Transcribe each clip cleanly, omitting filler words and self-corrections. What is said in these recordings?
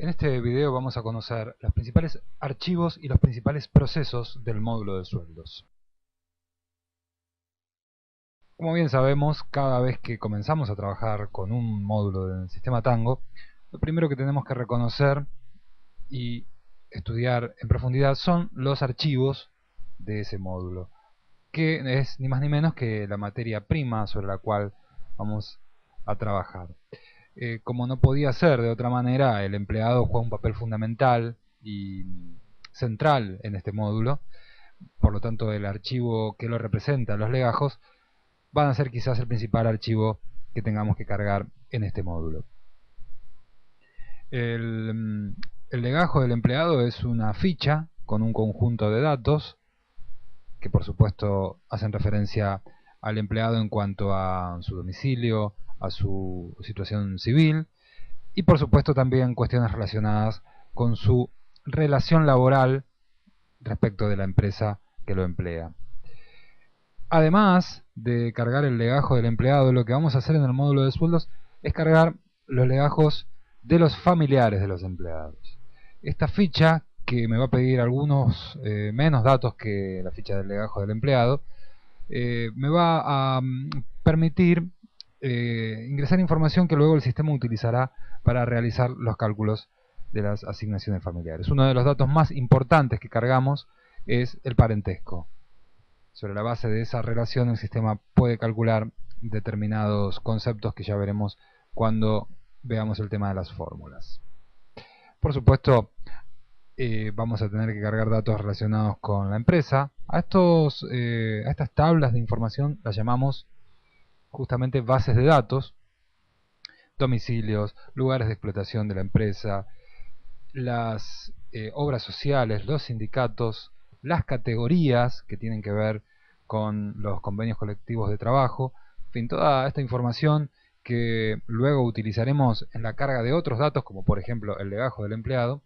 En este video vamos a conocer los principales archivos y los principales procesos del módulo de sueldos. Como bien sabemos, cada vez que comenzamos a trabajar con un módulo del sistema Tango, lo primero que tenemos que reconocer y estudiar en profundidad son los archivos de ese módulo, que es ni más ni menos que la materia prima sobre la cual vamos a trabajar. Como no podía ser de otra manera, el empleado juega un papel fundamental y central en este módulo. Por lo tanto, el archivo que lo representa, los legajos, van a ser quizás el principal archivo que tengamos que cargar en este módulo. El legajo del empleado es una ficha con un conjunto de datos que por supuesto hacen referencia al empleado en cuanto a su domicilio, a su situación civil y por supuesto también cuestiones relacionadas con su relación laboral respecto de la empresa que lo emplea. Además de cargar el legajo del empleado, lo que vamos a hacer en el módulo de sueldos es cargar los legajos de los familiares de los empleados. Esta ficha, que me va a pedir algunos menos datos que la ficha del legajo del empleado, me va a permitir ingresar información que luego el sistema utilizará para realizar los cálculos de las asignaciones familiares. Uno de los datos más importantes que cargamos es el parentesco. Sobre la base de esa relación el sistema puede calcular determinados conceptos que ya veremos cuando veamos el tema de las fórmulas. Por supuesto, vamos a tener que cargar datos relacionados con la empresa. A estas tablas de información las llamamos justamente bases de datos, domicilios, lugares de explotación de la empresa, las obras sociales, los sindicatos, las categorías que tienen que ver con los convenios colectivos de trabajo, en fin, toda esta información que luego utilizaremos en la carga de otros datos, como por ejemplo el legajo del empleado,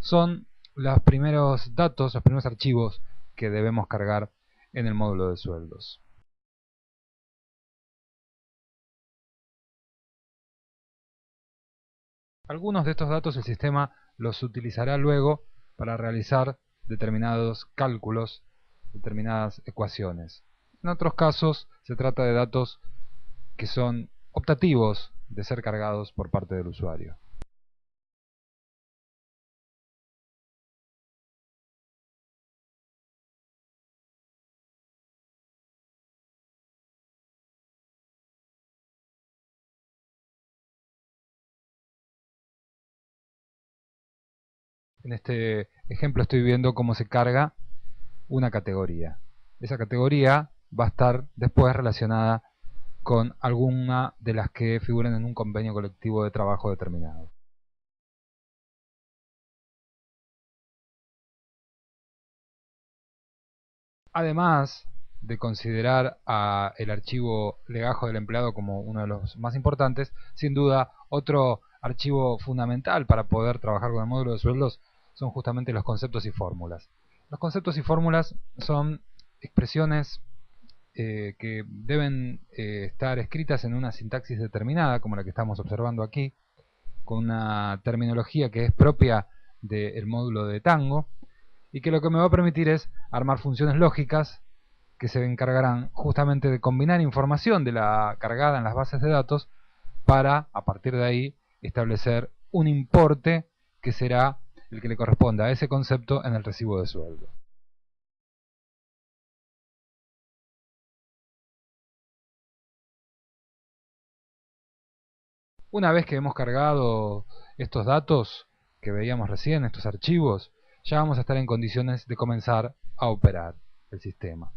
son los primeros datos, los primeros archivos que debemos cargar en el módulo de sueldos. Algunos de estos datos el sistema los utilizará luego para realizar determinados cálculos, determinadas ecuaciones. En otros casos se trata de datos que son optativos de ser cargados por parte del usuario. En este ejemplo estoy viendo cómo se carga una categoría. Esa categoría va a estar después relacionada con alguna de las que figuren en un convenio colectivo de trabajo determinado. Además de considerar el archivo legajo del empleado como uno de los más importantes, sin duda otro archivo fundamental para poder trabajar con el módulo de sueldos son justamente los conceptos y fórmulas. Los conceptos y fórmulas son expresiones que deben estar escritas en una sintaxis determinada, como la que estamos observando aquí, con una terminología que es propia del módulo de Tango, y que lo que me va a permitir es armar funciones lógicas que se encargarán justamente de combinar información de la cargada en las bases de datos para, a partir de ahí, establecer un importe que será el que le corresponda a ese concepto en el recibo de sueldo. Una vez que hemos cargado estos datos que veíamos recién, estos archivos, ya vamos a estar en condiciones de comenzar a operar el sistema.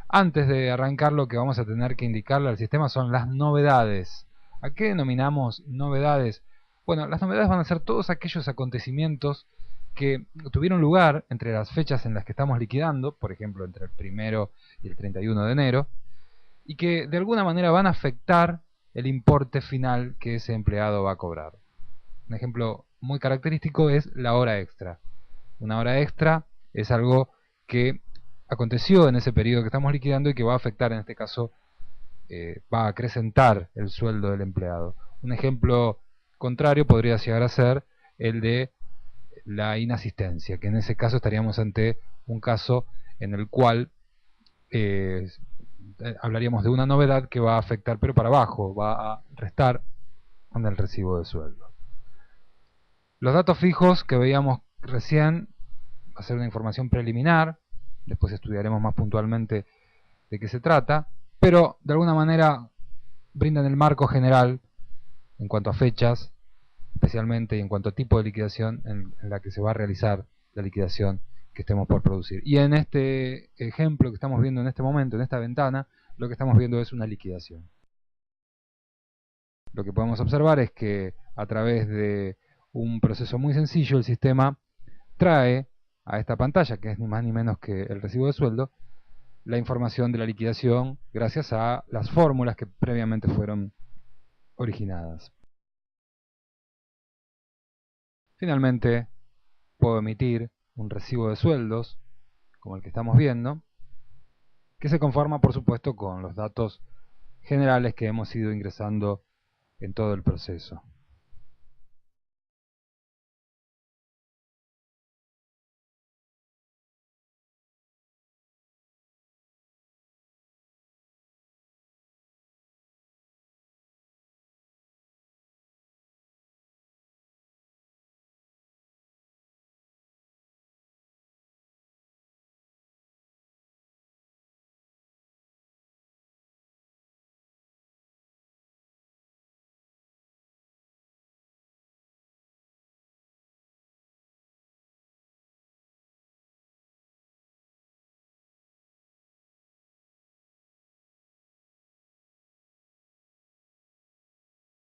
Antes de arrancar, lo que vamos a tener que indicarle al sistema son las novedades. ¿A qué denominamos novedades? Bueno, las novedades van a ser todos aquellos acontecimientos que tuvieron lugar entre las fechas en las que estamos liquidando, por ejemplo entre el 1 y el 31 de enero, y que de alguna manera van a afectar el importe final que ese empleado va a cobrar. Un ejemplo muy característico es la hora extra. Una hora extra es algo que aconteció en ese periodo que estamos liquidando y que va a afectar, en este caso, va a acrecentar el sueldo del empleado. Un ejemplo contrario podría llegar a ser el de la inasistencia, que en ese caso estaríamos ante un caso en el cual hablaríamos de una novedad que va a afectar, pero para abajo, va a restar en el recibo de sueldo. Los datos fijos que veíamos recién va a ser una información preliminar, después estudiaremos más puntualmente de qué se trata, pero de alguna manera brindan el marco general en cuanto a fechas, especialmente, y en cuanto a tipo de liquidación en la que se va a realizar la liquidación que estemos por producir. Y en este ejemplo que estamos viendo en este momento, en esta ventana, lo que estamos viendo es una liquidación. Lo que podemos observar es que a través de un proceso muy sencillo el sistema trae a esta pantalla, que es ni más ni menos que el recibo de sueldo, la información de la liquidación gracias a las fórmulas que previamente fueron originadas. Finalmente, puedo emitir un recibo de sueldos, como el que estamos viendo, que se conforma, por supuesto, con los datos generales que hemos ido ingresando en todo el proceso.